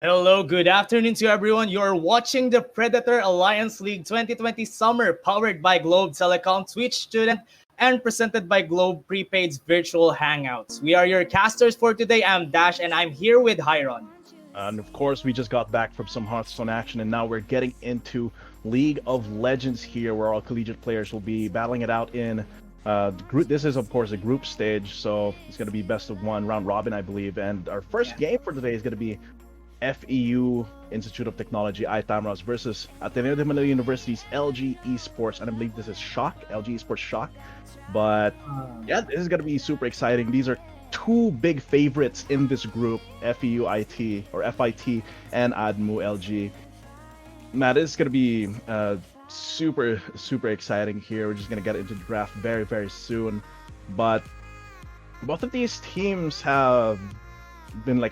Hello, good afternoon to everyone. You're watching the Predator Alliance League 2020 Summer, powered by Globe Telecom Twitch Student and presented by Globe Prepaid's Virtual Hangouts. We are your casters for today. I'm Dash and I'm here with Hyron. And of course, we just got back from some Hearthstone action, and now we're getting into League of Legends here, where all collegiate players will be battling it out in group. This is, of course, a group stage, so it's going to be best of one, round robin, I believe. And our first game for today is going to be FEU Institute of Technology iTamaraws versus Ateneo de Manila University's LG Esports, and I believe this is LG Esports Shock. But yeah, this is gonna be super exciting. These are two big favorites in this group: FEU IT or FIT and ADMU LG. Man, this is gonna be super exciting here. We're just gonna get into the draft very soon, but both of these teams been like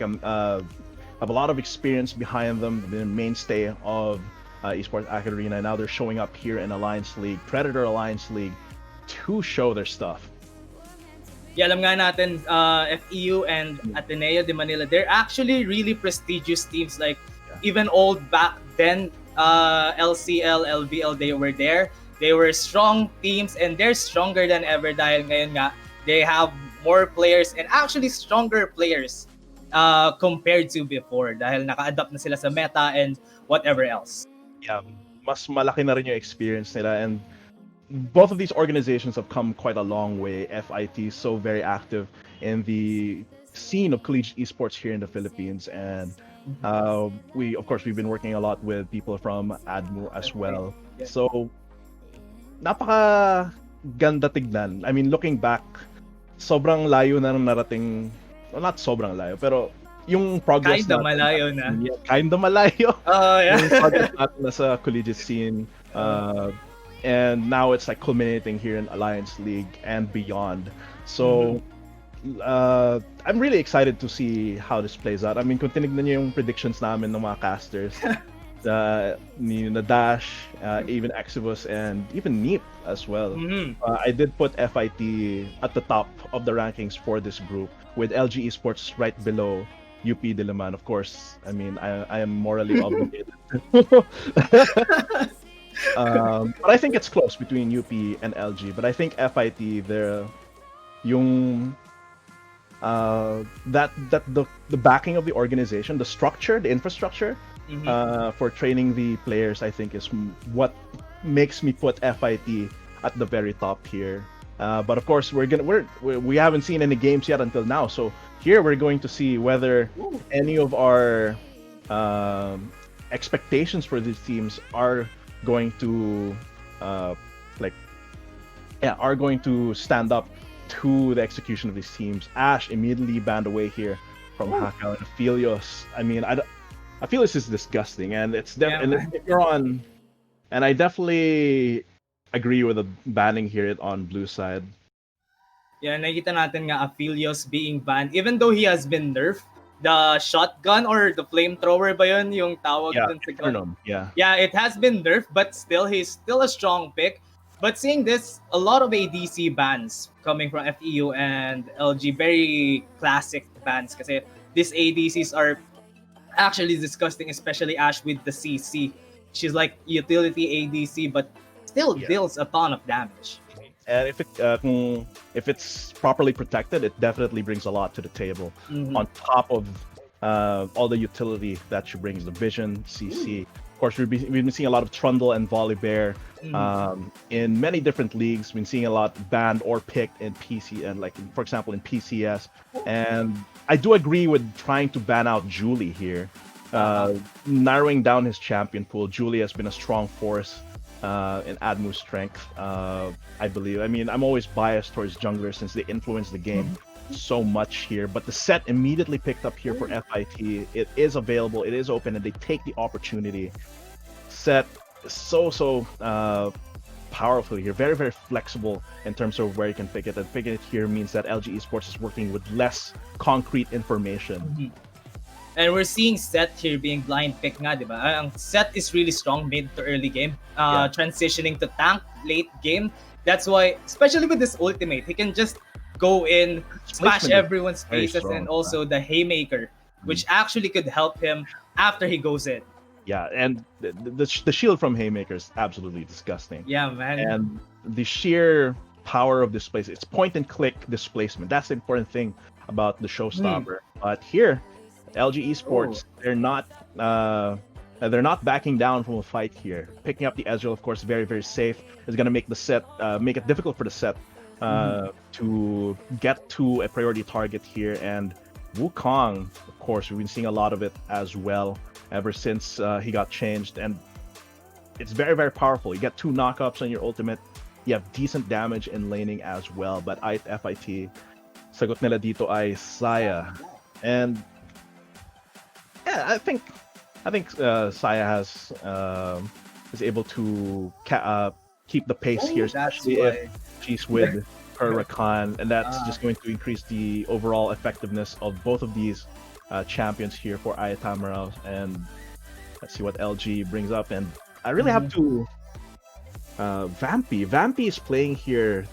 have a lot of experience behind them. They've been a mainstay of Esports Arena. Now they're showing up here in Alliance League, Predator Alliance League, to show their stuff. Yeah, alam nga natin, FEU and Ateneo de Manila, they're actually really prestigious teams. Like, even old back then, LCL, LVL, they were there. They were strong teams and they're stronger than ever dahil ngayon nga, they have more players and actually stronger players compared to before dahil naka-adapt na sila sa meta and whatever else. Yeah, mas malaki na rin yung experience nila, and both of these organizations have come quite a long way. FIT is so very active in the scene of collegiate esports here in the Philippines, and we've been working a lot with people from ADMU as well. Yeah. So napaka ganda tignan. I mean, looking back, sobrang layo na nang narating. Well, not sobrang layo, pero yung progress Kinda malayo na. Yeah, kinda malayo. Oh, yeah. Yung progress natin sa collegiate scene. And now it's like culminating here in Alliance League and beyond. So, I'm really excited to see how this plays out. I mean, kung tinignan niyo yung predictions namin ng mga casters, ni Dash, even Exivus, and even Neep as well. I did put FIT at the top of the rankings for this group, with LG Esports right below UP Diliman. Of course, I mean, I am morally obligated. But I think it's close between UP and LG. But I think FIT, the backing of the organization, the structure, the infrastructure for training the players, I think is what makes me put FIT at the very top here. But of course, we haven't seen any games yet until now. So here we're going to see whether any of our expectations for these teams are going to stand up to the execution of these teams. Ash immediately banned away here from Hakao and Aphelios. I mean, Aphelios is disgusting, and it's definitely if you're on, and I definitely agree with the banning here on blue side. Yeah, nakikita natin nga Aphelios being banned even though he has been nerfed. The shotgun or the flamethrower ba yun yung tawag dun sa gun? Yeah, it has been nerfed, but still he's still a strong pick. But seeing this, a lot of ADC bans coming from FEU and LG, very classic bans kasi these ADCs are actually disgusting, especially Ash with the CC. She's like utility ADC, but still deals a ton of damage. And if it's properly protected, it definitely brings a lot to the table. On top of all the utility that she brings, the vision, CC. Of course, we've been seeing a lot of Trundle and Volibear in many different leagues. We've been seeing a lot banned or picked in PC, and for example in PCS. And I do agree with trying to ban out Julie here, narrowing down his champion pool. Julie has been a strong force in ADMU's strength, I believe. I mean, I'm always biased towards junglers since they influence the game so much here, but the set immediately picked up here for FIT. It is available, it is open, and they take the opportunity. Set is so powerful here, very flexible in terms of where you can pick it, and picking it here means that LG Esports is working with less concrete information. And we're seeing Set here being blind pick nga, di ba? Ang Set is really strong mid to early game, transitioning to tank late game. That's why, especially with this ultimate, he can just go in, smash everyone's faces, and also the Haymaker, which actually could help him after he goes in. Yeah, and the shield from Haymaker is absolutely disgusting. Yeah, man. And the sheer power of this place, it's point and click displacement. That's the important thing about the showstopper. But here, LG Esports, they're not backing down from a fight here. Picking up the Ezreal, of course, very, very safe. Is going to make the set, make it difficult for the set to get to a priority target here. And Wukong, of course, we've been seeing a lot of it as well ever since he got changed. And it's very, very powerful. You get 2 knockups on your ultimate. You have decent damage in laning as well. But FIT, sagot nila dito ay Saya. And yeah, I think Saya is able to keep the pace here, especially if she's with her Rakan, and that's just going to increase the overall effectiveness of both of these champions here for iTamaraws. And let's see what LG brings up. And I really have to Vampy is playing here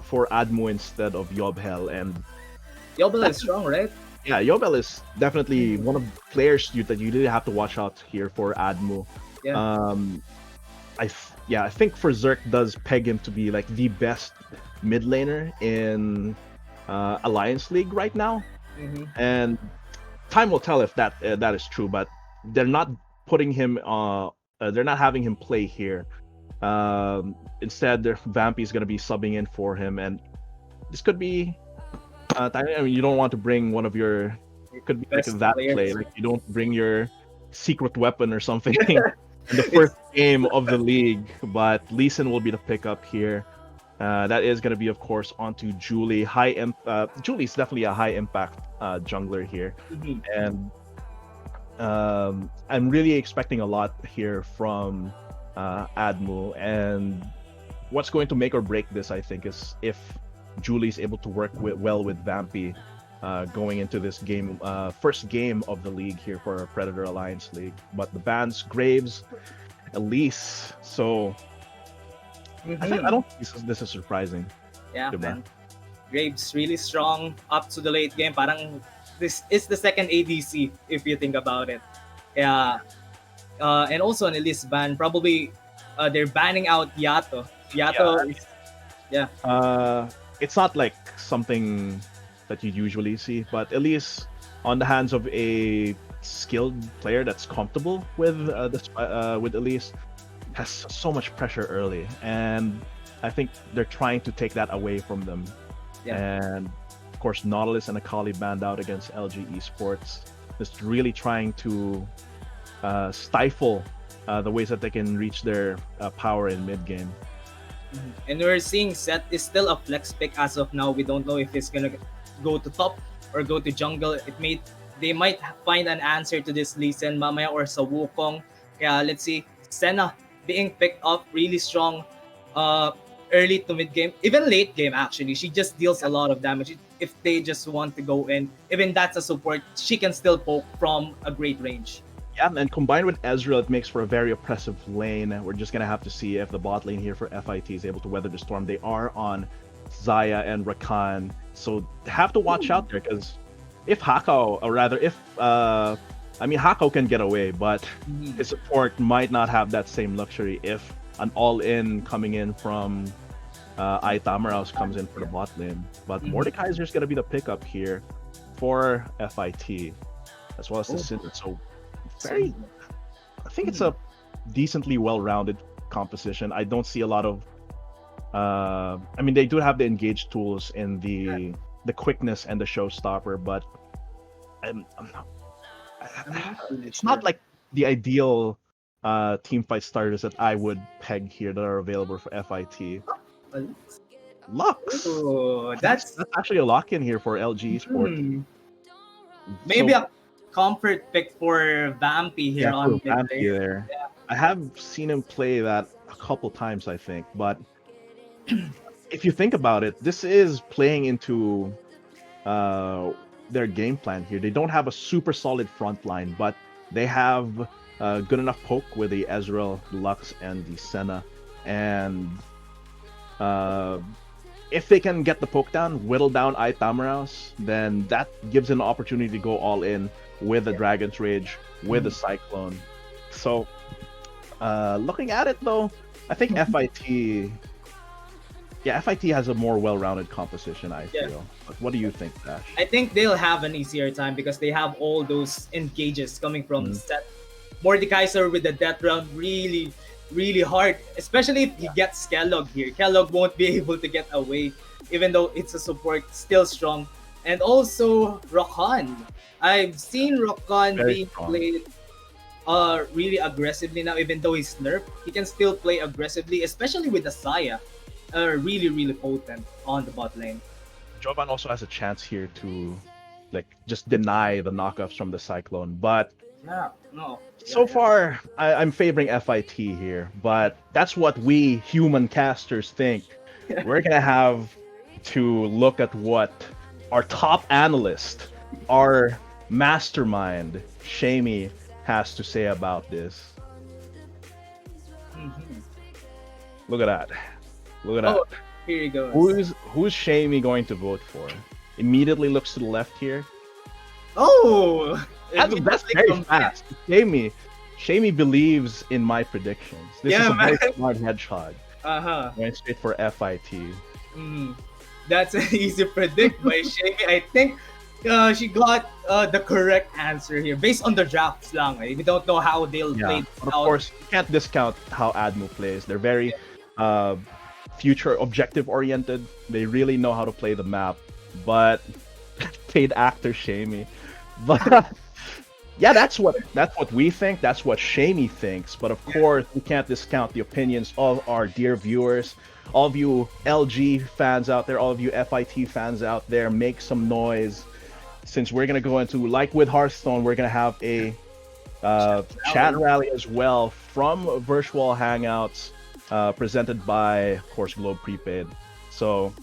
for ADMU instead of Yobhel, and Yobhel is strong, right? Yeah, Yobhel is definitely one of the players that you really have to watch out here for ADMU. Yeah. I think for Zerk does peg him to be like the best mid laner in Alliance League right now, and time will tell if that is true. But they're not putting him they're not having him play here. Instead, Vampy is going to be subbing in for him, and this could be. I mean, you don't want to bring one of your. It could be like that play. Like you don't bring your secret weapon or something in the first game of the league. But Lee Sin will be the pickup here. That is going to be, of course, onto Julie. Julie's definitely a high impact jungler here, and I'm really expecting a lot here from ADMU. And what's going to make or break this, I think, is if Julie's able to work well with Vampy going into this game, first game of the league here for Predator Alliance League. But the bans Graves, Elise, so I don't think this is surprising. Yeah, man. Graves really strong up to the late game. Parang this is the second ADC if you think about it. Yeah. And also an Elise ban, probably they're banning out Yato. It's not like something that you usually see, but at least on the hands of a skilled player that's comfortable with Elise, has so much pressure early, and I think they're trying to take that away from them. And of course, Nautilus and Akali banned out against LG Esports, just really trying to stifle the ways that they can reach their power in mid game. And we're seeing Seth is still a flex pick as of now. We don't know if he's gonna go to top or go to jungle. They might find an answer to this Lee Sin mamaya or sa Wukong. Kaya let's see. Senna being picked up really strong early to mid game, even late game actually. She just deals a lot of damage. If they just want to go in, even that's a support, she can still poke from a great range. Yeah, and combined with Ezreal, it makes for a very oppressive lane. We're just going to have to see if the bot lane here for FIT is able to weather the storm. They are on Xayah and Rakan, so have to watch out there, because if Hakao, or rather if, Hakao can get away, but his support might not have that same luxury if an all-in coming in from iTamaraws comes in for the bot lane. But Mordekaiser is going to be the pickup here for FIT, as well as the Cinder. So I think it's a decently well-rounded composition. I don't see a lot of they do have the engage tools in the quickness and the showstopper, but it's not like the ideal team fight starters that I would peg here that are available for FIT. Lux. Ooh, that's actually a lock-in here for LG Esports. Maybe a comfort pick for Vampy here on Vampy there. Yeah. I have seen him play that a couple times, I think, but if you think about it, this is playing into their game plan here. They don't have a super solid front line, but they have good enough poke with the Ezreal, the Lux, and the Senna. And if they can get the poke down, whittle down iTamaraws, then that gives an opportunity to go all in with the Dragon's Rage, with the Cyclone. So, looking at it though, I think FIT, yeah, FIT has a more well-rounded composition, I feel. But what do you think, Dash? I think they'll have an easier time because they have all those engages coming from set. Mordekaiser with the death round really, really hard, especially if he gets Kellogg here. Kellogg won't be able to get away, even though it's a support, still strong. And also Rakan. I've seen Rakan being played really aggressively now, even though he's nerfed. He can still play aggressively, especially with the Saya. Really, really potent on the bot lane. Jovan also has a chance here to like just deny the knockoffs from the Cyclone, but so far I'm favoring FIT here, but that's what we human casters think. We're gonna have to look at what our top analyst, our mastermind, Shamey, has to say about this. Look at that. Look at that. Here you go. Who's Shamey going to vote for? Immediately looks to the left here. Oh, that's very fast. Shamey believes in my predictions. This is a very smart hedgehog. Going straight for FIT. That's an easy predict by Shamey. I think she got the correct answer here based on the drafts lang. We don't know how they'll play. But of course, you can't discount how ADMU plays. They're very future objective oriented. They really know how to play the map. But paid actor Shamey. But yeah, that's what we think. That's what Shamey thinks. But of course, we can't discount the opinions of our dear viewers. All of you LG fans out there, all of you FIT fans out there, make some noise. Since we're gonna go into, like with Hearthstone, we're gonna have a chat rally as well from virtual hangouts presented by, of course, Globe Prepaid. So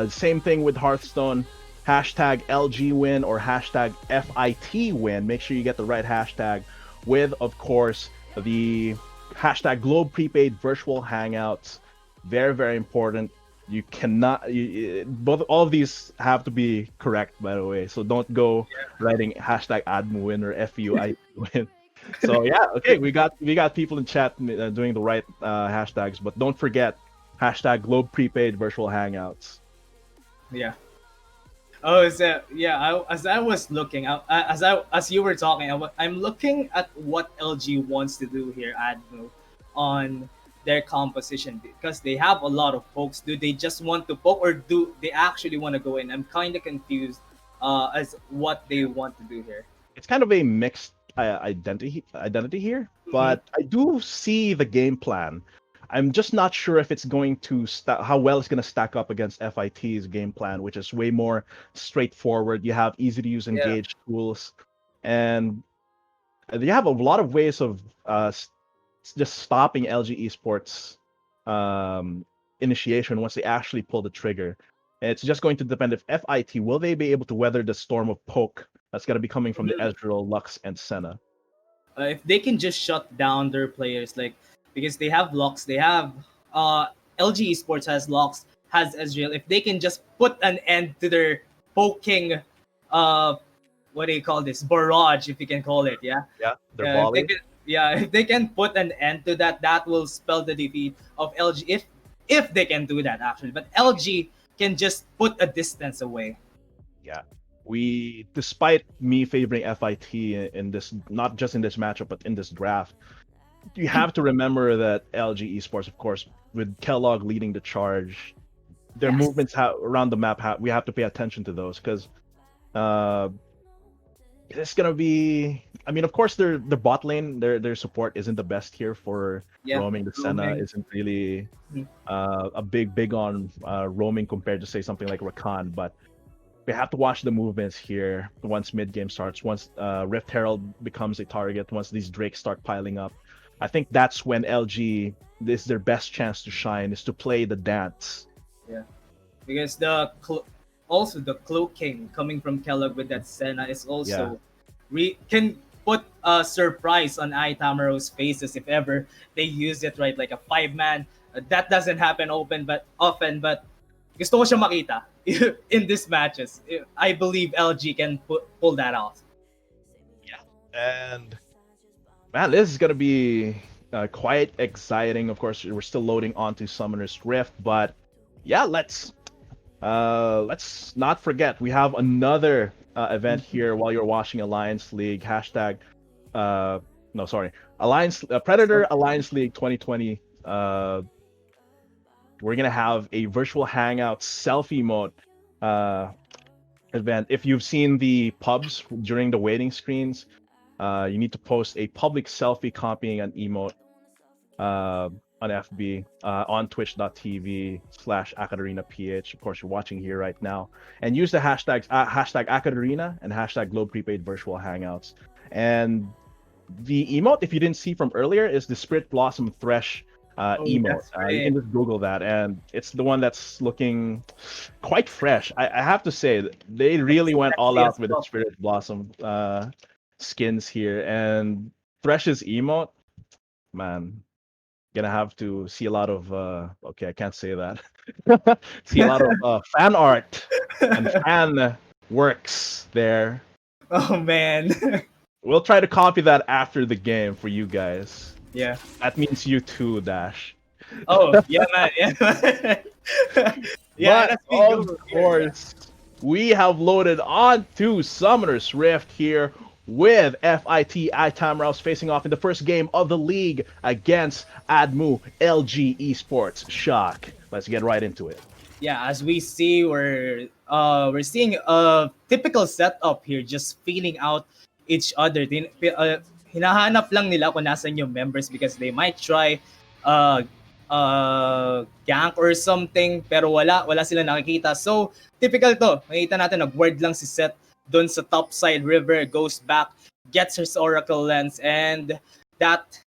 same thing with Hearthstone. Hashtag LG win or hashtag FIT win. Make sure you get the right hashtag with, of course, the hashtag Globe Prepaid virtual hangouts. Very, very important. You cannot, all of these have to be correct, by the way. So don't go writing hashtag ADMU win or FUI win. So yeah, okay, we got people in chat doing the right hashtags, but don't forget hashtag Globe Prepaid virtual hangouts. Yeah. Oh, so yeah. As I was looking, as you were talking, I'm looking at what LG wants to do here, ADMU, on their composition because they have a lot of pokes. Do they just want to poke or do they actually want to go in? I'm kind of confused as what they want to do here. It's kind of a mixed identity here, but I do see the game plan. I'm just not sure if it's going to how well it's going to stack up against FIT's game plan, which is way more straightforward. You have easy to use engage tools, and you have a lot of ways of just stopping LG Esports initiation once they actually pull the trigger. And it's just going to depend if FIT will they be able to weather the storm of poke that's going to be coming from the Ezreal, Lux, and Senna. If they can just shut down their players, like because they have Lux, they have LG Esports has Lux, has Ezreal. If they can just put an end to their poking, what do you call this, barrage, if you can call it, their volley. If they can put an end to that, that will spell the defeat of LG. If they can do that, actually, but LG can just put a distance away. Yeah, despite me favoring FIT in this, not just in this matchup, but in this draft, you have to remember that LG Esports, of course, with Kellogg leading the charge, their movements around the map, we have to pay attention to those because it's gonna be. I mean, of course, their bot lane, their support isn't the best here for roaming. The Senna isn't really a big on roaming compared to say something like Rakan, but we have to watch the movements here once mid game starts. Once Rift Herald becomes a target, once these Drakes start piling up, I think that's when LG is their best chance to shine, is to play the dance. Yeah, because also the cloaking coming from Kellogg with that Senna is also can put a surprise on iTamaraws' faces if ever they use it right, like a 5-man. That doesn't happen often, but gusto ko siya makita in these matches. I believe LG can pull that off. And man, this is gonna be quite exciting. Of course, we're still loading onto Summoner's Rift, but yeah, let's not forget we have another event here while you're watching Alliance League hashtag. No, sorry, Alliance Predator Alliance League 2020. We're gonna have a virtual hangout selfie mode event. If you've seen the pubs during the waiting screens, you need to post a public selfie copying an emote on FB, on twitch.tv/AcaderenaPH. Of course, you're watching here right now. And use the hashtags hashtag Acaderena and hashtag Globe Prepaid Virtual Hangouts. And the emote, if you didn't see from earlier, is the Spirit Blossom Thresh emote. You can just Google that, and it's the one that's looking quite fresh. I have to say, they really went all out with the Spirit Blossom skins here. And Thresh's emote, man, gonna have to see a lot of okay, I can't say that. See a lot of fan art and fan works there. Oh man. We'll try to copy that after the game for you guys. Yeah. That means you too, Dash. Oh, yeah, man. Yeah. Yeah, but of course, we have loaded onto Summoner's Rift here with FIT iTamaraws facing off in the first game of the league against ADMU LG Esports. Shock. Let's get right into it. Yeah, as we see, we're seeing a typical setup here, just feeling out each other. Hinahanap lang nila kung nasan yung members because they might try gank or something, pero wala sila nakikita. So, typical to. Makita natin, nag-ward lang si Seth doon sa top side. River goes back, gets her Oracle Lens, and that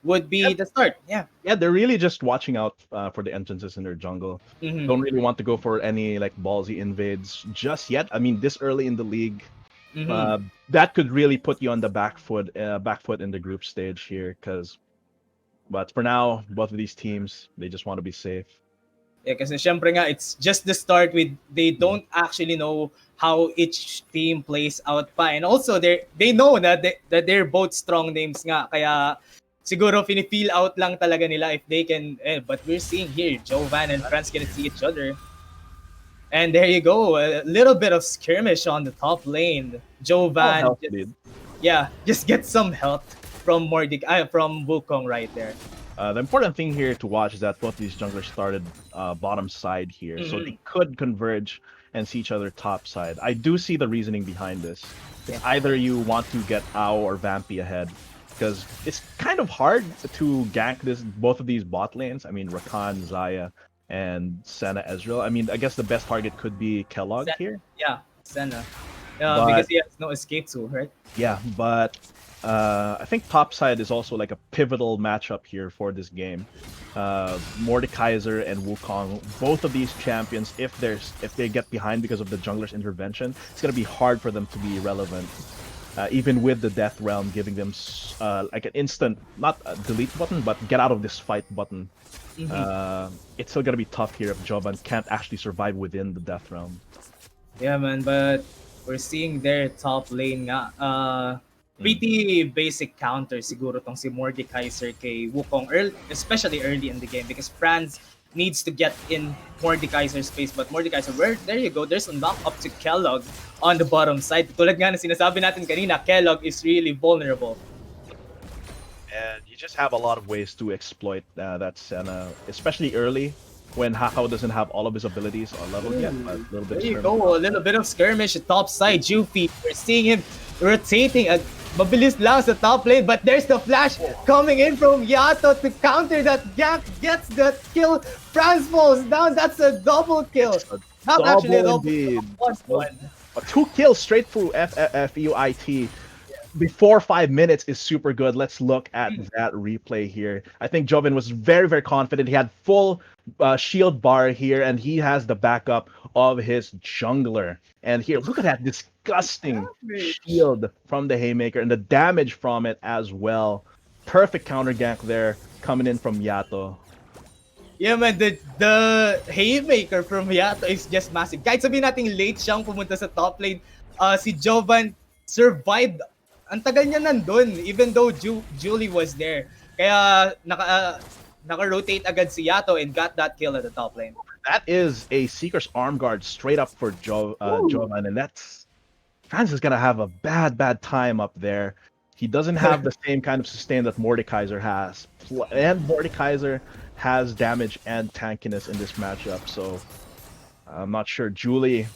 would be the start. Yeah, they're really just watching out for the entrances in their jungle. Mm-hmm. Don't really want to go for any like ballsy invades just yet. I mean, this early in the league, that could really put you on the back foot in the group stage here. But for now, both of these teams, they just want to be safe. Yeah, kasi syempre nga, it's just the start. They don't actually know how each team plays out pa. And also, they know that they're both strong names nga. Kaya siguro feel out lang talaga nila if they can. But we're seeing here, Jovan and Franz gonna see each other. And there you go, a little bit of skirmish on the top lane. Jovan, just get some health from from Wukong right there. The important thing here to watch is that both these junglers started bottom side here, so they could converge and see each other top side. I do see the reasoning behind this. Yeah. Either you want to get Ao or Vampy ahead, because it's kind of hard to gank both of these bot lanes. I mean, Rakan, Xayah, and Senna Ezreal. I mean, I guess the best target could be Kellogg here. Yeah, Senna. Because he has no escape tool, right? Yeah, but I think topside is also like a pivotal matchup here for this game. Mordekaiser and Wukong, both of these champions, if they get behind because of the jungler's intervention, it's gonna be hard for them to be relevant. Even with the Death Realm giving them like an instant, not a delete button, but get out of this fight button. It's still gonna be tough here if Jovan can't actually survive within the Death Realm. Yeah, man, but we're seeing their top lane nga. Pretty basic counter siguro tong si Mordekaiser kay Wukong, especially early in the game, because Franz needs to get in Mordekaiser's space. But Mordekaiser, there you go, there's a knock up to Kellogg on the bottom side. Tulad nga na sinasabi natin kanina, Kellogg is really vulnerable. And you just have a lot of ways to exploit that Senna, especially early when Hakao doesn't have all of his abilities leveled yet. But a little bit there you go, a little bit of skirmish at top side. Jufi, we're seeing him rotating mabilis lang sa top lane, but there's the flash coming in from Yato to counter that gank, gets the kill. Franz falls down, that's a double kill. Not actually a double kill, one. 2 kills straight through FUIT. Before 5 minutes is super good. Let's look at that replay here. I think Jovan was very, very confident. He had full shield bar here, and he has the backup of his jungler. And here, look at that disgusting shield from the Haymaker and the damage from it as well. Perfect counter gank there coming in from Yato. Yeah, man, the Haymaker from Yato is just massive. Kahit sabihin natin late siyang pumunta sa top lane, si Jovan survived ang tagal niya nandun, even though Julie was there. Kaya naka-rotate agad si Yato and got that kill at the top lane. That is a Seeker's arm guard straight up for Jovan, and that's Franz is gonna have a bad time up there. He doesn't have the same kind of sustain that Mordekaiser has, and Mordekaiser has damage and tankiness in this matchup. So I'm not sure. Julie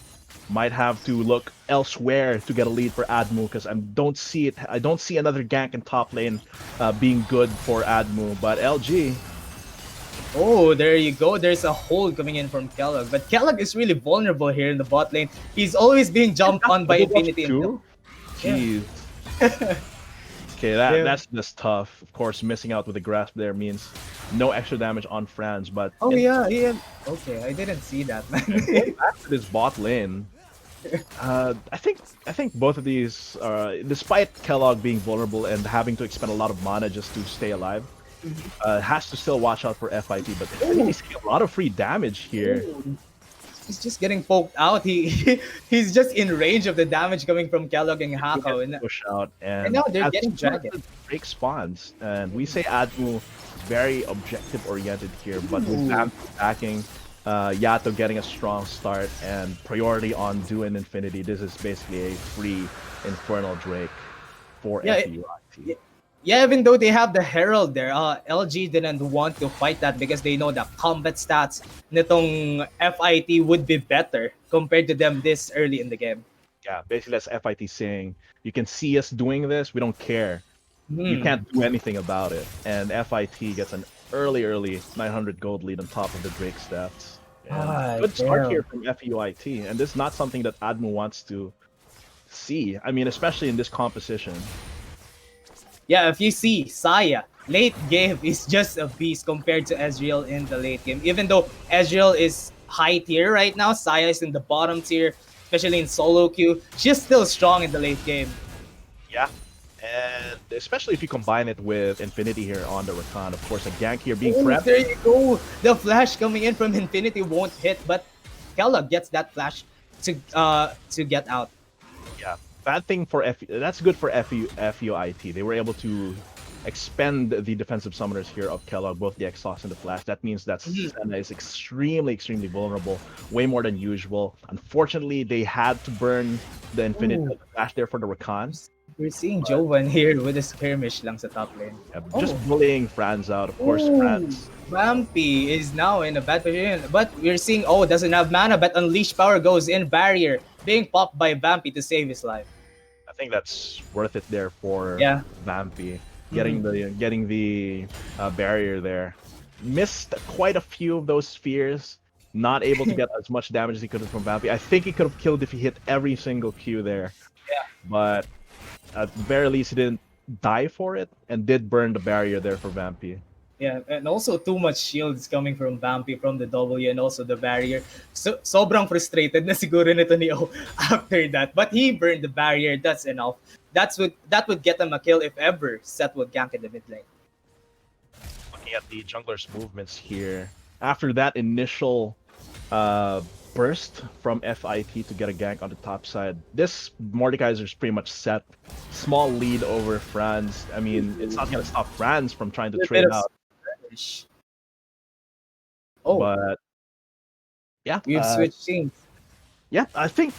might have to look elsewhere to get a lead for ADMU because I don't see it. I don't see another gank in top lane being good for ADMU. But LG. Oh, there you go. There's a hold coming in from Kellogg. But Kellogg is really vulnerable here in the bot lane. He's always being jumped on by Infinity. Jeez. Okay, that's just tough. Of course, missing out with the grasp there means no extra damage on Franz, but... Oh, yeah. Okay, I didn't see that, man. Back to this bot lane. I think both of these, despite Kellogg being vulnerable and having to expend a lot of mana just to stay alive, has to still watch out for FIT, but he's getting a lot of free damage here. He's just getting poked out. He's just in range of the damage coming from Kellogg and Hako. And push out, and now they're getting dragged. Break spawns, and we say ADMU very objective oriented here, but with Vamp backing, Yato getting a strong start and priority on Duin Infinity, this is basically a free Infernal Drake for FUIT. Yeah, even though they have the Herald there, LG didn't want to fight that because they know the combat stats nitong FIT would be better compared to them this early in the game. Yeah, basically that's FIT saying, you can see us doing this, we don't care. You can't do anything about it. And FIT gets an early 900 gold lead on top of the Drake stats. Good start here from FUIT, and this is not something that ADMU wants to see. I mean, especially in this composition. Yeah, if you see Saya, late game is just a beast compared to Ezreal in the late game. Even though Ezreal is high tier right now, Saya is in the bottom tier, especially in solo queue. She's still strong in the late game. Yeah, and especially if you combine it with Infinity here on the Rakan. Of course, a gank here being prepped. There you go. The flash coming in from Infinity won't hit, but Kellogg gets that flash to get out. Yeah. Bad thing for that's good for FUIT. They were able to expend the defensive summoners here of Kellogg, both the Exhaust and the Flash. That means that Senna is extremely vulnerable, way more than usual. Unfortunately, they had to burn the Infinity Flash there for the Rakan. We're seeing Jovan here with a skirmish lang sa top lane. Yeah, just bullying Franz out, of course. Franz. Vampy is now in a bad position, but we're seeing, doesn't have mana, but Unleash Power goes in, barrier being popped by Vampy to save his life. I think that's worth it there for Vampy, getting the barrier there. Missed quite a few of those spheres, not able to get as much damage as he could have from Vampy. I think he could have killed if he hit every single Q there. Yeah. But at the very least, he didn't die for it and did burn the barrier there for Vampy. Yeah, and also too much shields coming from Vampy from the W and also the barrier. So sobrang frustrated na siguro nito ni O after that. But he burned the barrier, that's enough. That would get him a kill if ever Seth would gank in the mid lane. Looking at the jungler's movements here, after that initial burst from FIT to get a gank on the top side, this Mordekaiser is pretty much set. Small lead over Franz. I mean, it's not going to stop Franz from trying to trade out. But yeah, we've switched teams. Yeah, I think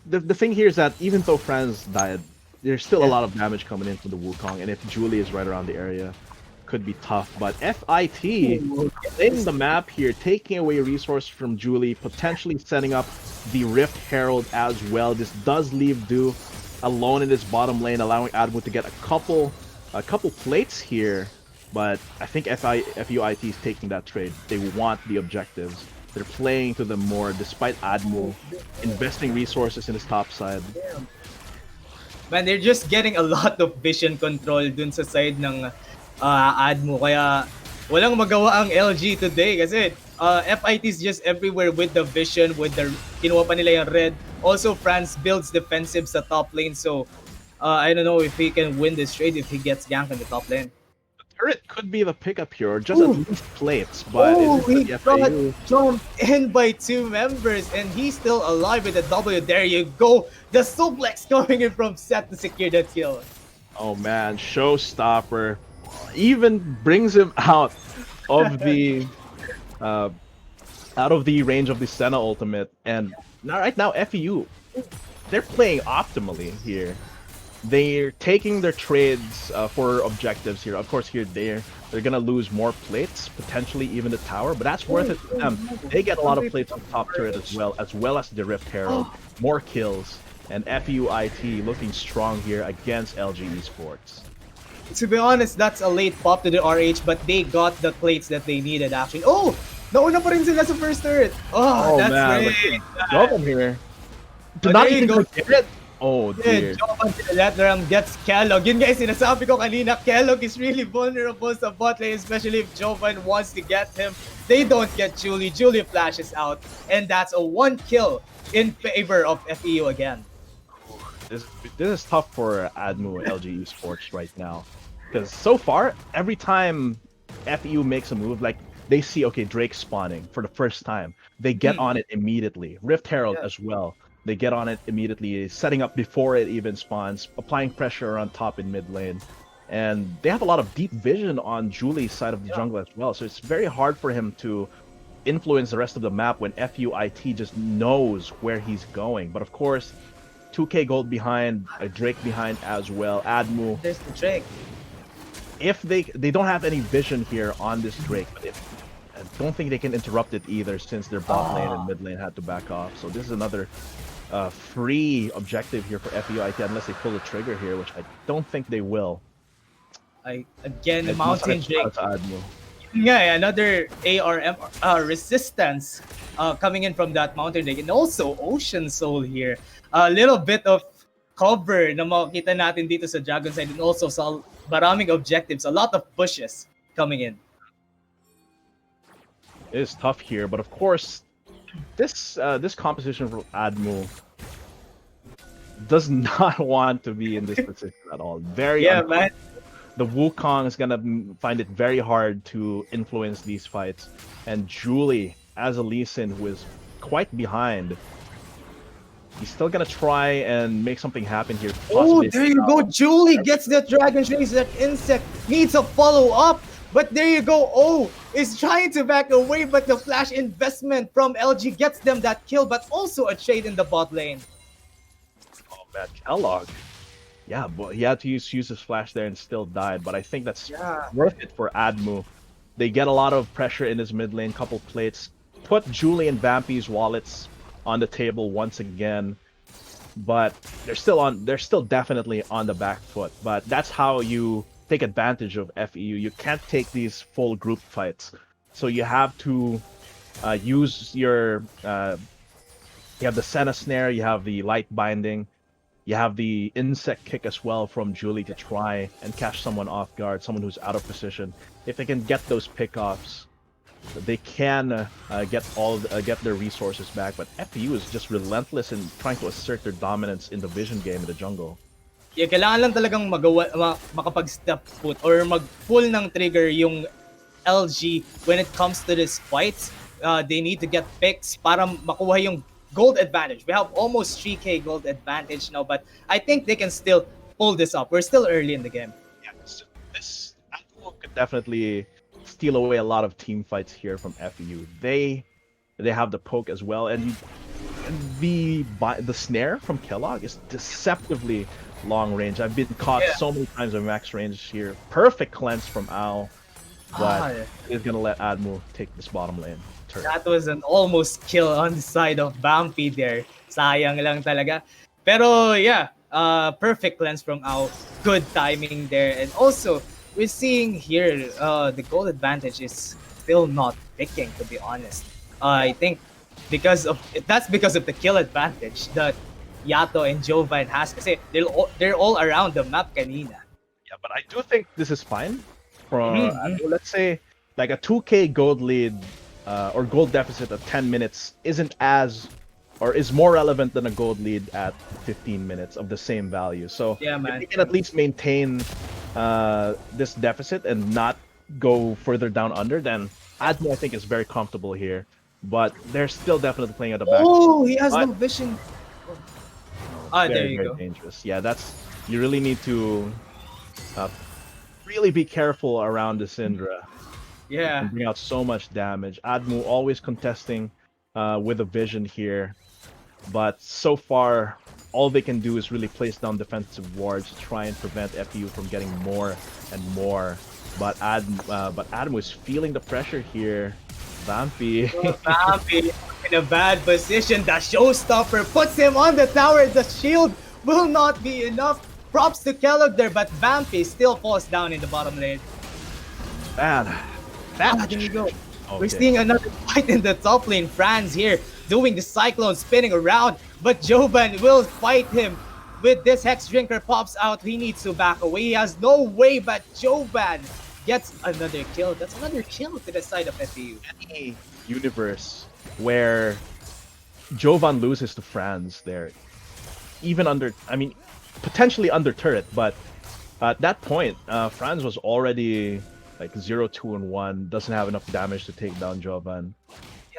the thing here is that even though Franz died, there's still a lot of damage coming in from the Wukong, and if Julie is right around the area, could be tough. But FIT in the map here, taking away resource from Julie, potentially setting up the Rift Herald as well. This does leave Du alone in this bottom lane, allowing ADMU to get a couple plates here. But I think FUIT is taking that trade. They want the objectives. They're playing to them more, despite ADMU investing resources in his top side. Man, they're just getting a lot of vision control dun sa side ng ADMU. Kaya walang magawa ang LG today kasi FIT is just everywhere with the vision, with the kinuha pa nila yung red. Also, Franz builds defensive sa top lane. So, I don't know if he can win this trade if he gets ganked in the top lane. Turret could be the pickup here, or just at least plates, but he got jumped in by two members, and he's still alive with the W. There you go, the suplex coming in from Seth to secure that kill. Oh man, showstopper. Even brings him of the uh, out of the range of the Senna ultimate. And now, right now, FEU, they're playing optimally here. They're taking their trades for objectives here. Of course, here they're gonna lose more plates, potentially even the tower, but that's worth it for them. They get a lot of plates on top turret as well as the Rift Herald, more kills, and FEUIT looking strong here against LG Esports. To be honest, that's a late pop to the RH, but they got the plates that they needed actually. Oh! Nauna pa rin sila sa first turret! Oh, that's man, great! Jovan here. To Oh, not there you even go. get it. Oh dear. Jovan to the left round gets Kellogg. Yun guys, sinasabi ko kanina, Kellogg is really vulnerable sa bot lane, especially if Jovan wants to get him. They don't get Julie. Julie flashes out, and that's a 1 kill in favor of FEU again. This is tough for ADMU LG Esports right now. Because so far, every time FEU makes a move, like they see, okay, Drake spawning for the first time, they get on it immediately. Rift Herald as well. They get on it immediately, setting up before it even spawns, applying pressure on top in mid lane. And they have a lot of deep vision on Julie's side of the jungle as well. So it's very hard for him to influence the rest of the map when FEUIT just knows where he's going. But of course, 2k gold behind, a Drake behind as well. ADMU. There's the Drake. If they don't have any vision here on this Drake, but I don't think they can interrupt it either since their bot lane and mid lane had to back off. So this is another free objective here for FEUIT unless they pull the trigger here, which I don't think they will. Again, Mountain Drake. Yeah, another ARM resistance coming in from that Mountain Drake. And also Ocean Soul here. A little bit of cover na makikita natin dito sa Dragon side, and also sa maraming objectives, a lot of pushes coming in. It is tough here, but of course, this composition from ADMU does not want to be in this position at all. Man. The Wukong is gonna find it very hard to influence these fights, and Julie, as a Lee Sin who is quite behind, he's still gonna try and make something happen here. Oh, there you go. Julie gets that Dragon Chase. That insect needs a follow up. But there you go. Oh, is trying to back away, but the flash investment from LG gets them that kill, but also a trade in the bot lane. Oh man, Kellogg. Yeah, but he had to use his flash there and still died. But I think that's worth it for ADMU. They get a lot of pressure in his mid lane, couple plates, put Julie and Vampy's wallets on the table once again. But they're still definitely on the back foot. But that's how you take advantage of FEU. You can't take these full group fights, so you have to use your you have the Senna snare, you have the light binding, you have the insect kick as well from Julie to try and catch someone off guard, someone who's out of position. If they can get those pickoffs, they can get their resources back. But FEU is just relentless in trying to assert their dominance in the vision game in the jungle. Yeah, kailangan lang talagang makapag-step foot or mag-pull ng trigger yung LG when it comes to these fights. They need to get picks para makuha yung gold advantage. We have almost 3k gold advantage now, but I think they can still pull this up. We're still early in the game. Yeah, this could definitely steal away a lot of team fights here from FEU. They have the poke as well, and the snare from Kellogg is deceptively long range. I've been caught so many times with max range here. Perfect cleanse from Owl, but he's gonna let ADMU take this bottom lane turn. That was an almost kill on the side of Vampy there. Sayang lang talaga. Pero yeah, perfect cleanse from Owl. Good timing there, and also we're seeing here the goal advantage is still not picking, to be honest. I think because of the kill advantage that Yato and Jovan has, kasi they're all around the map kanina. Yeah, but I do think this is fine. From let's say like a 2k gold lead or gold deficit of 10 minutes isn't as or is more relevant than a gold lead at 15 minutes of the same value. So if we can at least maintain this deficit and not go further down under, then ADMU I think is very comfortable here. But they're still definitely playing at the back. Oh, he has no vision. There you go. Dangerous. Yeah, you really need to Really be careful around the Syndra. It can Yeah. bring out so much damage. ADMU always contesting with a vision here, but so far all they can do is really place down defensive wards to try and prevent FEU from getting more and more. But ADMU is feeling the pressure here. Vampy. Vampy in a bad position. The showstopper puts him on the tower. The shield will not be enough. Props to Kellogg there, but Vampy still falls down in the bottom lane. Bad. There you go. Okay. We're seeing another fight in the top lane. Franz here doing the cyclone, spinning around, but Jovan will fight him. With this Hex Drinker pops out, he needs to back away. He has no way, but Jovan gets another kill. That's another kill to the side of FEU. Any universe where Jovan loses to Franz there, even under, I mean, potentially under turret, but at that point, Franz was already like 0-2-1, doesn't have enough damage to take down Jovan.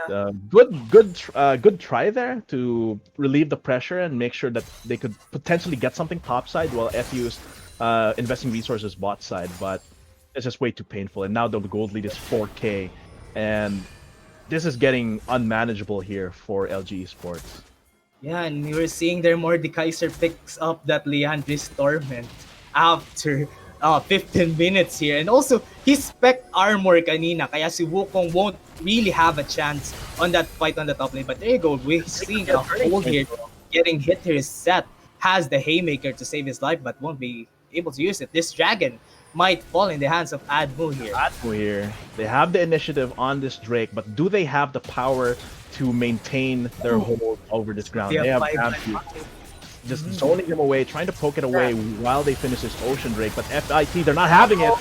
Yeah. Good try there to relieve the pressure and make sure that they could potentially get something topside while FU's investing resources bot side, but it's just way too painful. And now the gold lead is 4K, and this is getting unmanageable here for LG Esports. Yeah, and we were seeing there Mordekaiser picks up that Leandris Torment after 15 minutes here. And also, he spec armor kanina, kaya si Wukong won't really have a chance on that fight on the top lane. But there you go, we're seeing a hole here getting hit here. Set has the Haymaker to save his life, but won't be able to use it. This dragon might fall in the hands of ADMU here. ADMU here. They have the initiative on this Drake, but do they have the power to maintain their hold over this ground? They have just zoning him away, trying to poke it away while they finish this Ocean Drake, but FIT, they're not having it.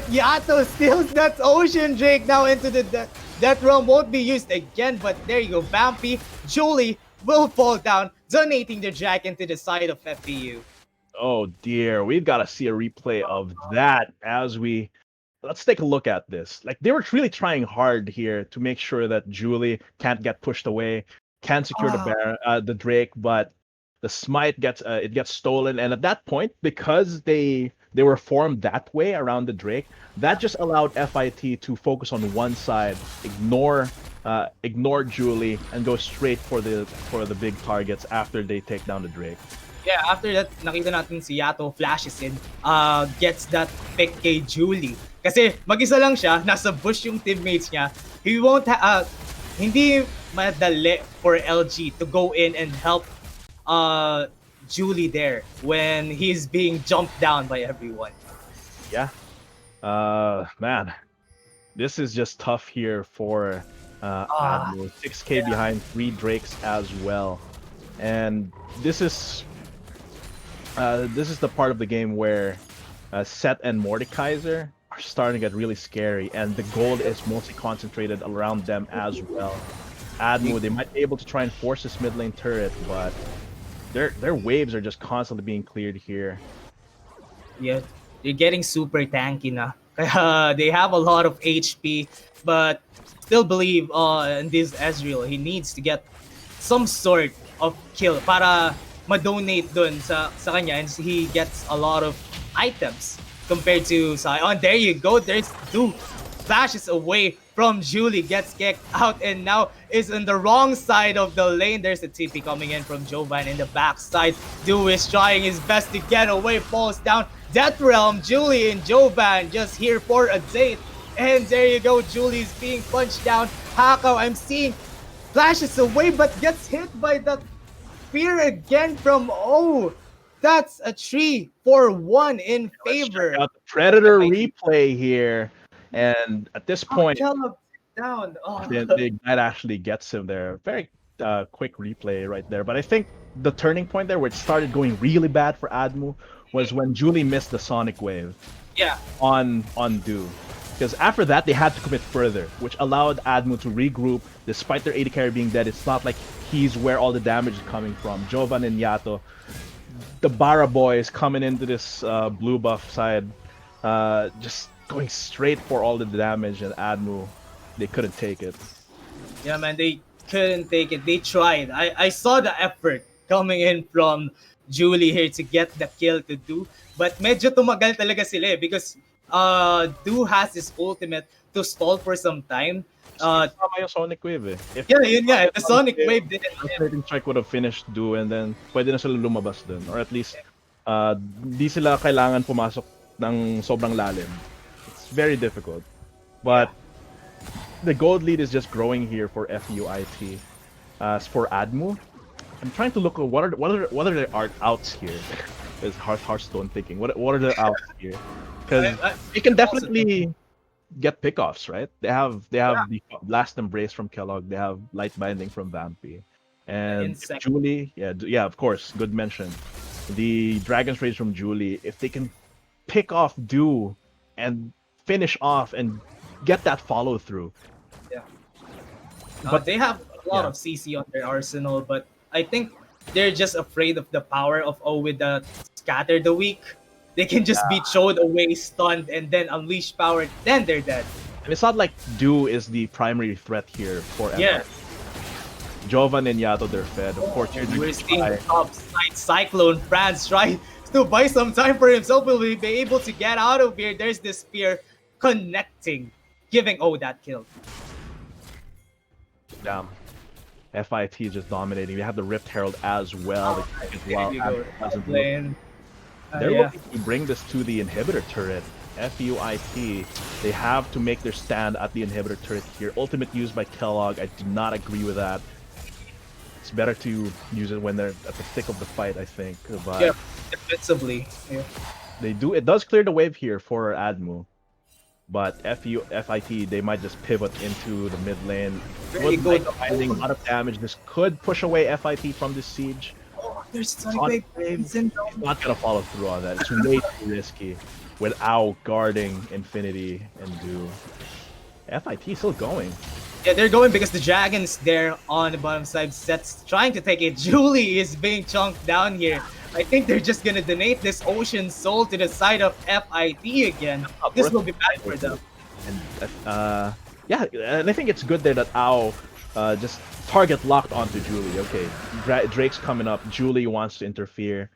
Yato steals that Ocean Drake now into the Death Realm. Won't be used again, but there you go. Vampy, Julie will fall down, donating the dragon to the side of FEU. Oh dear, we've got to see a replay of that as we... Let's take a look at this. Like, they were really trying hard here to make sure that Julie can't get pushed away, can secure the Drake, but the smite gets stolen. And at that point, because they were formed that way around the Drake, that just allowed FIT to focus on one side, ignore Julie, and go straight for the big targets after they take down the Drake. Yeah, after that, nakita natin si Yato flashes in, gets that pick kay Julie. Kasi mag-isa lang siya, nasa bush yung teammates niya. He won't hindi madali for LG to go in and help Julie there when he's being jumped down by everyone. Yeah. Man, this is just tough here for ADMU. 6K behind 3 Drakes as well. And this is the part of the game where Set and Mordekaiser are starting to get really scary, and the gold is mostly concentrated around them as well. ADMU, they might be able to try and force this mid lane turret, but their waves are just constantly being cleared here. Yeah, they're getting super tanky na. They have a lot of HP, but still believe in this Ezreal. He needs to get some sort of kill para ma-donate dun sa kanya, and he gets a lot of items compared to Sion. There you go, there's two flashes away from Julie, gets kicked out and now is on the wrong side of the lane. There's a TP coming in from Jovan in the backside. Du is trying his best to get away, falls down. Death Realm, Julie and Jovan just here for a date. And there you go, Julie's being punched down. Hako, I'm seeing flashes away but gets hit by the spear again from that's a 3-4-1 in favor. Check out the Predator replay here, and at this point, down. The Ignite actually gets him there. Very quick replay right there. But I think the turning point there, where it started going really bad for ADMU, was when Julie missed the Sonic Wave. Yeah. On Du. Because after that, they had to commit further, which allowed ADMU to regroup. Despite their AD carry being dead, it's not like he's where all the damage is coming from. Jovan and Yato, the Bara boys coming into this blue buff side, just going straight for all the damage, and ADMU, they couldn't take it. Yeah, man, they couldn't take it. They tried. I saw the effort coming in from Julie here to get the kill to Do. But medyo tumagal talaga sila because Do has his ultimate to stall for some time. Tama yung Sonic Wave eh. Yeah, yun nga. The Sonic Wave didn't Alternating Strike would have finished Do and then pwede na sila lumabas dun. Or at least, di sila kailangan pumasok ng sobrang lalim. It's very difficult. But the gold lead is just growing here for FUIT. As for ADMU, I'm trying to look at what are the outs here. Is Hearthstone thinking? What are the outs here? Because you can definitely get pickoffs, right? They have the Last Embrace from Kellogg. They have Light Binding from Vampy, and Julie. Yeah, of course. Good mention. The Dragon's Rage from Julie. If they can pick off Do and finish off and get that follow through. Yeah. But they have a lot of CC on their arsenal, but I think they're just afraid of the power of with the Scatter the Weak. They can just be showed away, stunned, and then unleash power, then they're dead. And it's not like Do is the primary threat here for MR. Yeah. Jovan and Yato, they're fed. Of course, we're seeing top side Cyclone. Franz try to buy some time for himself. Will he be able to get out of here? There's this spear connecting, giving that kill. Damn. FIT is just dominating. They have the Rift Herald as well. They're looking to bring this to the inhibitor turret. FUIT, they have to make their stand at the inhibitor turret here. Ultimate used by Kellogg. I do not agree with that. It's better to use it when they're at the thick of the fight, I think. But yeah, defensively. Yeah. It does clear the wave here for ADMU. But FIT, they might just pivot into the mid lane. Very good. Finding a lot of damage. This could push away FIT from this siege. There's Sonic Wave. He's not gonna follow through on that. It's way too risky without guarding Infinity and Do. FIT still going. Yeah, they're going because the Dragon's there on the bottom side. Seth's trying to take it. Julie is being chunked down here. I think they're just gonna donate this Ocean Soul to the side of FIT again. This will be bad for them. And yeah, and I think it's good there that Ao just target locked onto Julie. Okay, Drake's coming up. Julie wants to interfere.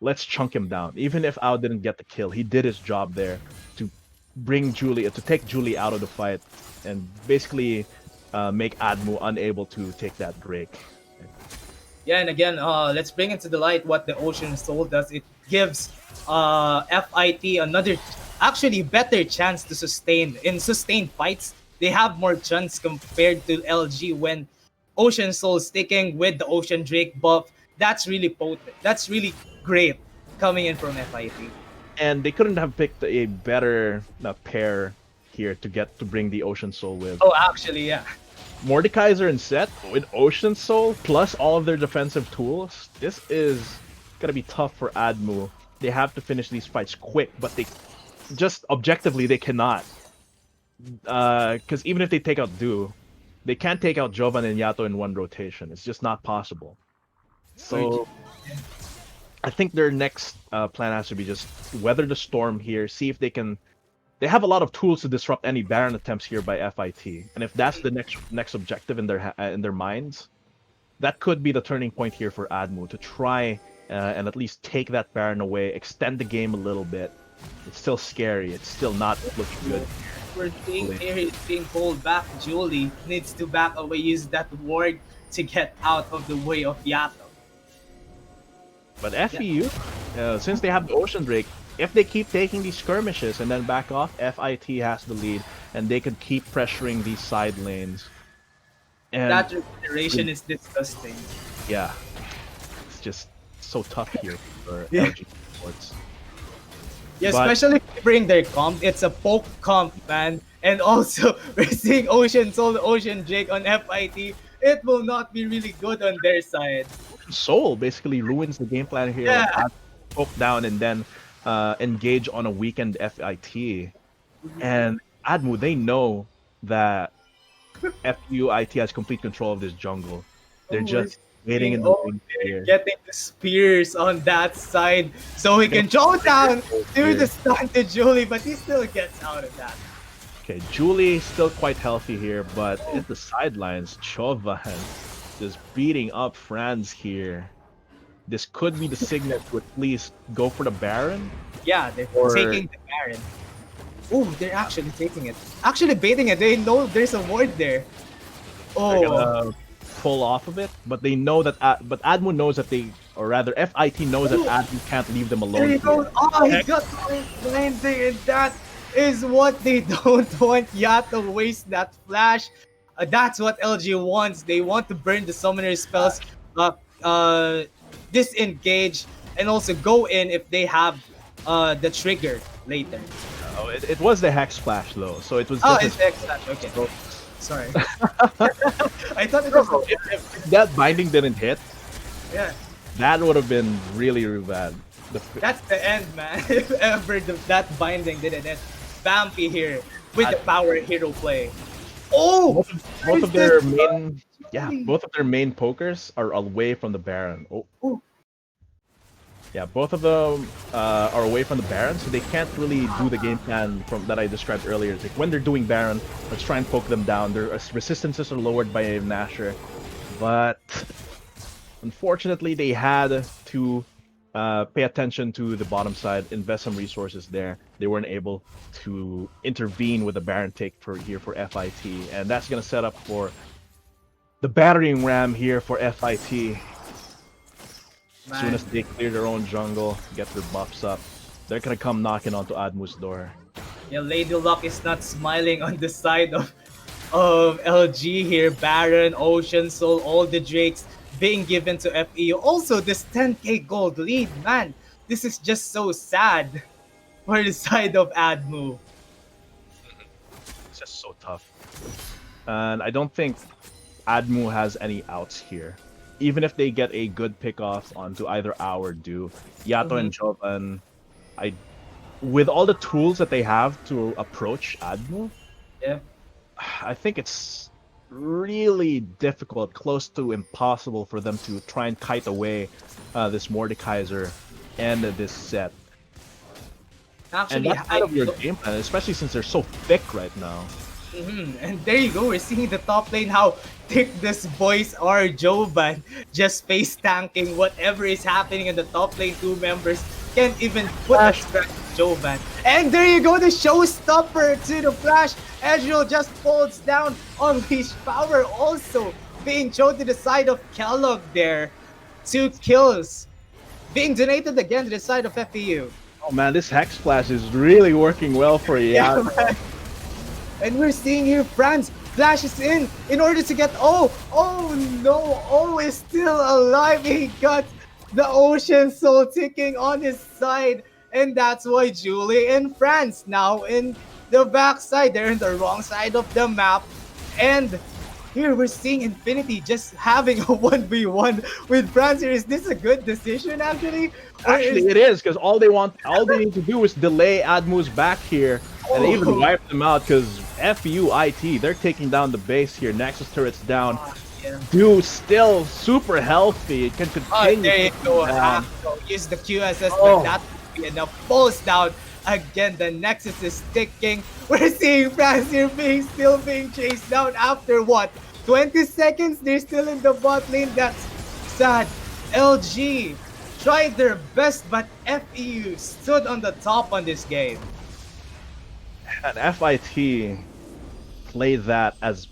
Let's chunk him down. Even if Ao didn't get the kill, he did his job there to bring Julie, to take Julie out of the fight, and basically make ADMU unable to take that Drake. Yeah, and again, let's bring into the light what the Ocean Soul does. It gives FIT another, actually better chance to sustain. In sustained fights, they have more chance compared to LG when Ocean Soul sticking with the Ocean Drake buff. That's really potent. That's really great coming in from FIT. And they couldn't have picked a better pair here to bring the Ocean Soul with. Oh, actually, yeah. Mordekaiser and Sett with Ocean Soul plus all of their defensive tools. This is gonna be tough for ADMU. They have to finish these fights quick, but they just objectively they cannot. Because even if they take out Do, they can't take out Jovan and Yato in one rotation. It's just not possible. So I think their next plan has to be just weather the storm here, see if they can. They have a lot of tools to disrupt any Baron attempts here by FIT, and if that's the next objective in their minds, that could be the turning point here for ADMU to try and at least take that Baron away, extend the game a little bit. It's still scary. It's still not looking good. We're seeing here he's being pulled back. Julie needs to back away, use that ward to get out of the way of Yato. But FEU, since they have the Ocean Drake, if they keep taking these skirmishes and then back off, FIT has the lead, and they can keep pressuring these side lanes. And that regeneration is disgusting. Yeah, it's just so tough here for LG Esports. Yeah, especially bring their comp. It's a poke comp, man. And also, we're seeing Ocean Soul, Ocean Drake on FIT. It will not be really good on their side. Soul basically ruins the game plan here. Yeah. Like, poke down and then engage on a weakened FIT. And ADMU, they know that FUIT has complete control of this jungle. They're just waiting in the wing here. Getting the spears on that side so he can throw down, do the stun to Julie, but he still gets out of that. Okay, Julie still quite healthy here, but at the sidelines, Chovan just beating up Franz here. this could be the signal to at least go for the Baron. Yeah, they're Or taking the Baron. Oh, they're actually taking it. Actually baiting it. They know there's a ward there. they're Oh. gonna pull off of it, but they know that. But ADMU knows that they, or rather, FIT knows that ADMU can't leave them There alone. you go. Oh, he got blinding, and that is what they don't want. Yato waste that flash. That's what LG wants. They want to burn the summoner spells, uh, uh, disengage, and also go in if they have the trigger later. Oh, it was the Hex Splash though, so it was Oh, just. it's X flash. Okay. So, Sorry. I thought it was. if that binding didn't hit, Yeah. that would have been really, really bad. That's the end, man. If ever that binding didn't end. Vampy here with the power hero play. Oh! Both of their main, both of their main pokers are away from the Baron. Oh. Ooh. Yeah, both of them are away from the Baron, so they can't really do the game plan from that I described earlier. It's like when they're doing Baron, let's try and poke them down. Their resistances are lowered by Nasher, but unfortunately they had to pay attention to the bottom side, invest some resources there. They weren't able to intervene with the Baron take for FIT, and that's gonna set up for the battering ram here for FIT. As soon as they clear their own jungle, get their buffs up, they're gonna come knocking onto ADMU's door. Yeah, Lady Luck is not smiling on the side of LG here. Baron, Ocean Soul, all the Drakes being given to FEU. Also, this 10k gold lead, man. This is just so sad for the side of ADMU. It's just so tough. And I don't think ADMU has any outs here. Even if they get a good pick-off onto either Ao or Do, Yato and Jovan, with all the tools that they have to approach ADMU, yeah, I think it's really difficult, close to impossible for them to try and kite away this Mordekaiser and this set. Actually, and that's out of your game plan, especially since they're so thick right now. And there you go, we're seeing the top lane, how thick these boys are. Jovan just face tanking whatever is happening in the top lane. Two members can't even put a scratch Jovan. And there you go, the showstopper to the flash. Ezreal just falls down. Unleashed power also being shown to the side of Kellogg there. 2 kills being donated again to the side of FEU. Oh man, this Hex Splash is really working well for Yato. Yeah, and we're seeing here Franz flashes in order to get oh no, Oh is still alive. He got the Ocean Soul ticking on his side, and that's why Julie and Franz now in the backside. They're in the wrong side of the map, and here we're seeing Infinity just having a 1v1 with Franz here. Is this a good decision actually? Actually, it is, because all they need to do is delay ADMU's back here and even wipe them out, because FEU IT, they're taking down the base here. Nexus turret's down. Dude, still super healthy. It can continue. There you go. Use the QSS, but that would be enough. Falls down. Again, the Nexus is ticking. We're seeing France here still being chased down after what? 20 seconds? They're still in the bot lane. That's sad. LG tried their best, but FEU stood on the top on this game. And FIT played that as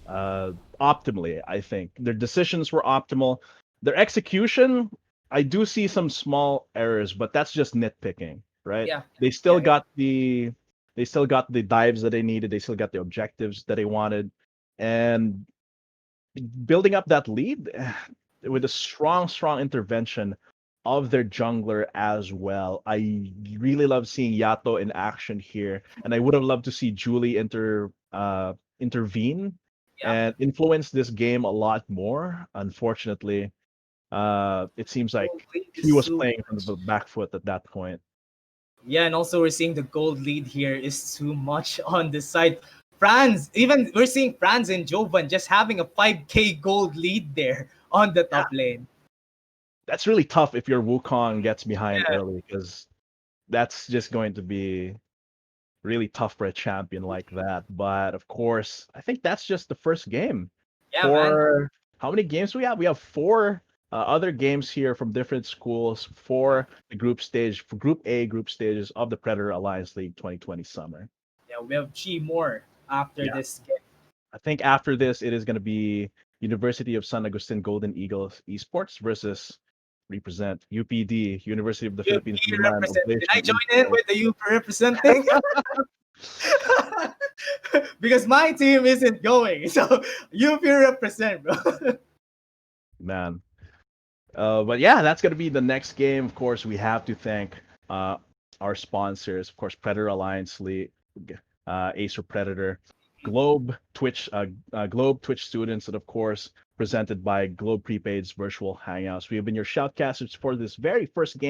optimally, I think. Their decisions were optimal. Their execution, I do see some small errors, but that's just nitpicking, right? Yeah. They still got the dives that they needed. They still got the objectives that they wanted. And building up that lead with a strong intervention of their jungler as well. I really love seeing Yato in action here, and I would have loved to see Julie intervene and influence this game a lot more. Unfortunately, it seems like he was playing from the back foot at that point. Yeah, and also we're seeing the gold lead here is too much on this side. Franz, even we're seeing Franz and Jovan just having a 5k gold lead there on the top lane. That's really tough if your Wukong gets behind early, because that's just going to be really tough for a champion like that. But of course, I think that's just the first game. Yeah, man. How many games do we have? We have 4 other games here from different schools for the group stage, for Group A group stages of the Predator Alliance League 2020 summer. Yeah, we have 3 more after Yeah. this game. I think after this, it is going to be University of San Agustin Golden Eagles Esports versus represent UPD, University of the Philippines UP Liman represent. Did I Oblation join in Esports. with the UP representing? Because my team isn't going, so UP represent, bro. Man. But yeah, that's going to be the next game. Of course, we have to thank our sponsors, of course, Predator Alliance League, Acer Predator, Globe Twitch students, and of course, presented by Globe Prepaid's virtual hangouts. We have been your shoutcasters for this very first game.